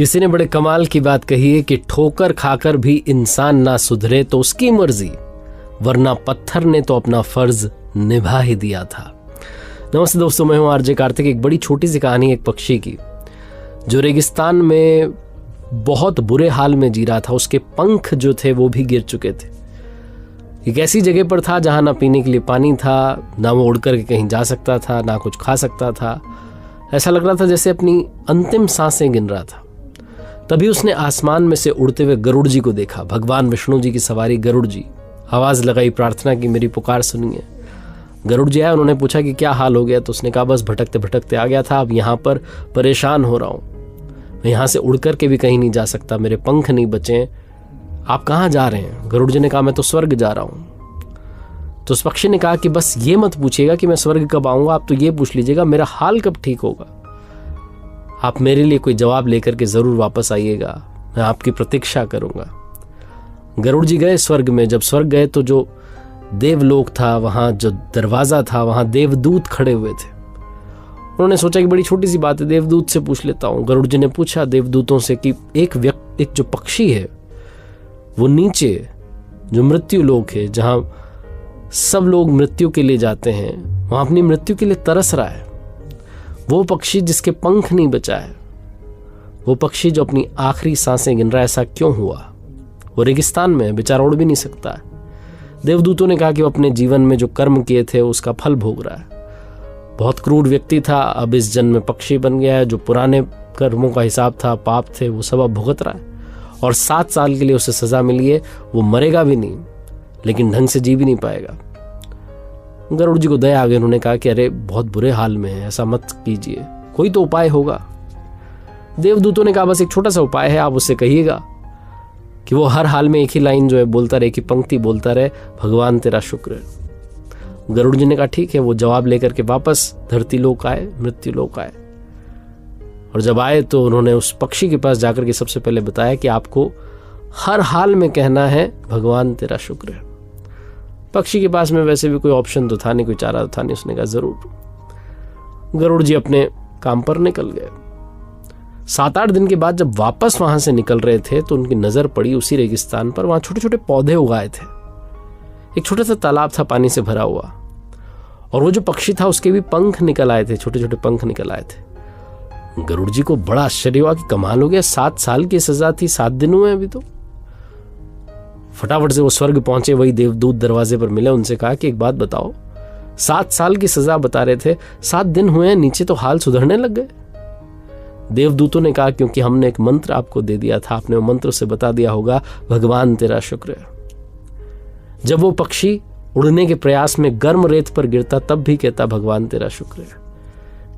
किसी ने बड़े कमाल की बात कही है कि ठोकर खाकर भी इंसान ना सुधरे तो उसकी मर्जी, वरना पत्थर ने तो अपना फर्ज निभा ही दिया था। नमस्ते दोस्तों, मैं हूं आरजे कार्तिक। एक बड़ी छोटी सी कहानी एक पक्षी की जो रेगिस्तान में बहुत बुरे हाल में जी रहा था। उसके पंख जो थे वो भी गिर चुके थे। एक ऐसी जगह पर था जहां ना पीने के लिए पानी था, ना वो उड़ कर कहीं जा सकता था, ना कुछ खा सकता था। ऐसा लग रहा था जैसे अपनी अंतिम सांसें गिन रहा था। तभी उसने आसमान में से उड़ते हुए गरुड़ जी को देखा। भगवान विष्णु जी की सवारी गरुड़ जी। आवाज लगाई, प्रार्थना की, मेरी पुकार सुनिए। गरुड़ जी आया, उन्होंने पूछा कि क्या हाल हो गया। तो उसने कहा बस भटकते भटकते आ गया था, अब यहाँ पर परेशान हो रहा हूँ। मैं यहाँ से उड़ करके भी कहीं नहीं जा सकता, मेरे पंख नहीं बचे। आप कहाँ जा रहे हैं? गरुड़ जी ने कहा मैं तो स्वर्ग जा रहा हूँ। तो उस पक्षी ने कहा कि बस ये मत पूछिएगा कि मैं स्वर्ग कब आऊँगा, आप तो ये पूछ लीजिएगा मेरा हाल कब ठीक होगा। आप मेरे लिए कोई जवाब लेकर के जरूर वापस आइएगा, मैं आपकी प्रतीक्षा करूंगा। गरुड़ जी गए स्वर्ग में। जब स्वर्ग गए तो जो देवलोक था, वहां जो दरवाजा था, वहां देवदूत खड़े हुए थे। उन्होंने सोचा कि बड़ी छोटी सी बात है, देवदूत से पूछ लेता हूं। गरुड़ जी ने पूछा देवदूतों से कि एक जो पक्षी है वो नीचे जो मृत्यु लोक है, जहां सब लोग मृत्यु के लिए जाते हैं, वहां अपनी मृत्यु के लिए तरस रहा है। वो पक्षी जिसके पंख नहीं बचा है, वो पक्षी जो अपनी आखिरी सांसें गिन रहा है, ऐसा क्यों हुआ? वो रेगिस्तान में बेचारा उड़ भी नहीं सकता है। देवदूतों ने कहा कि वो अपने जीवन में जो कर्म किए थे उसका फल भोग रहा है। बहुत क्रूर व्यक्ति था, अब इस जन्म में पक्षी बन गया है। जो पुराने कर्मों का हिसाब था, पाप थे, वो सब अब भुगत रहा है। और 7 साल के लिए उसे सजा मिली है। वो मरेगा भी नहीं, लेकिन ढंग से जी भी नहीं पाएगा। गरुड़ जी को दया आ गई। उन्होंने कहा कि अरे बहुत बुरे हाल में है, ऐसा मत कीजिए, कोई तो उपाय होगा। देवदूतों ने कहा बस एक छोटा सा उपाय है, आप उससे कहिएगा कि वो हर हाल में एक ही लाइन जो है बोलता रहे, कि पंक्ति बोलता रहे, भगवान तेरा शुक्र है। गरुड़ जी ने कहा ठीक है। वो जवाब लेकर के वापस धरती लोक आए, मृत्यु लोक आए। और जब आए तो उन्होंने उस पक्षी के पास जाकर के सबसे पहले बताया कि आपको हर हाल में कहना है भगवान तेरा शुक्र है। पक्षी के पास में वैसे भी कोई ऑप्शन तो था नहीं, कोई चारा तो था नहीं। उसने कहा जरूर। गरुड़ जी अपने काम पर निकल गए। 7-8 दिन के बाद जब वापस वहां से निकल रहे थे तो उनकी नजर पड़ी उसी रेगिस्तान पर। वहां छोटे छोटे पौधे उगाए थे, एक छोटा सा तालाब था पानी से भरा हुआ। और वो जो पक्षी था उसके भी पंख निकल आए थे, छोटे छोटे पंख निकल आए थे। गरुड़ जी को बड़ा आश्चर्य हुआ कि कमाल हो गया, 7 साल की सजा थी, 7 दिन हुए अभी तो। फटाफट से वो स्वर्ग पहुंचे। वही देवदूत दरवाजे पर मिले, उनसे कहा कि एक बात बताओ, 7 साल की सजा बता रहे थे, 7 दिन हुए हैं, नीचे तो हाल सुधरने लग गए। देवदूतों ने कहा क्योंकि हमने एक मंत्र आपको दे दिया था, आपने वो मंत्र से बता दिया होगा भगवान तेरा शुक्र है। जब वो पक्षी उड़ने के प्रयास में गर्म रेत पर गिरता तब भी कहता भगवान तेरा शुक्र है।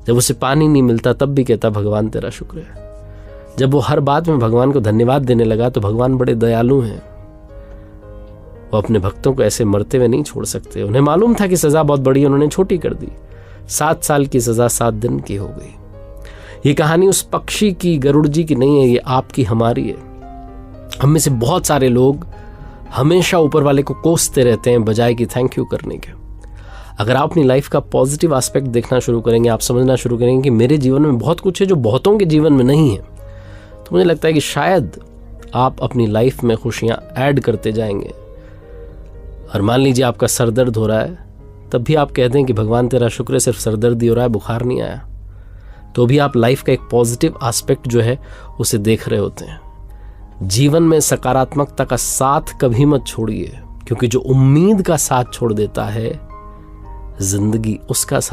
जब उसे पानी नहीं मिलता तब भी कहता भगवान तेरा शुक्र है। जब वो हर बात में भगवान को धन्यवाद देने लगा तो भगवान बड़े दयालु हैं, वो अपने भक्तों को ऐसे मरते हुए नहीं छोड़ सकते। उन्हें मालूम था कि सजा बहुत बड़ी है, उन्होंने छोटी कर दी। 7 साल की सजा 7 दिन की हो गई। ये कहानी उस पक्षी की, गरुड़ जी की नहीं है, ये आपकी हमारी है। हम में से बहुत सारे लोग हमेशा ऊपर वाले को कोसते रहते हैं बजाय कि थैंक यू करने के। अगर आप अपनी लाइफ का पॉजिटिव एस्पेक्ट देखना शुरू करेंगे, आप समझना शुरू करेंगे कि मेरे जीवन में बहुत कुछ है जो बहुतों के जीवन में नहीं है, तो मुझे लगता है कि शायद आप अपनी लाइफ में खुशियां ऐड करते जाएंगे। और मान लीजिए आपका सर दर्द हो रहा है, तब भी आप कहते हैं कि भगवान तेरा शुक्र है, सिर्फ सर दर्द ही हो रहा है, बुखार नहीं आया। तो भी आप लाइफ का एक पॉजिटिव एस्पेक्ट जो है उसे देख रहे होते हैं। जीवन में सकारात्मकता का साथ कभी मत छोड़िए, क्योंकि जो उम्मीद का साथ छोड़ देता है, जिंदगी उसका साथ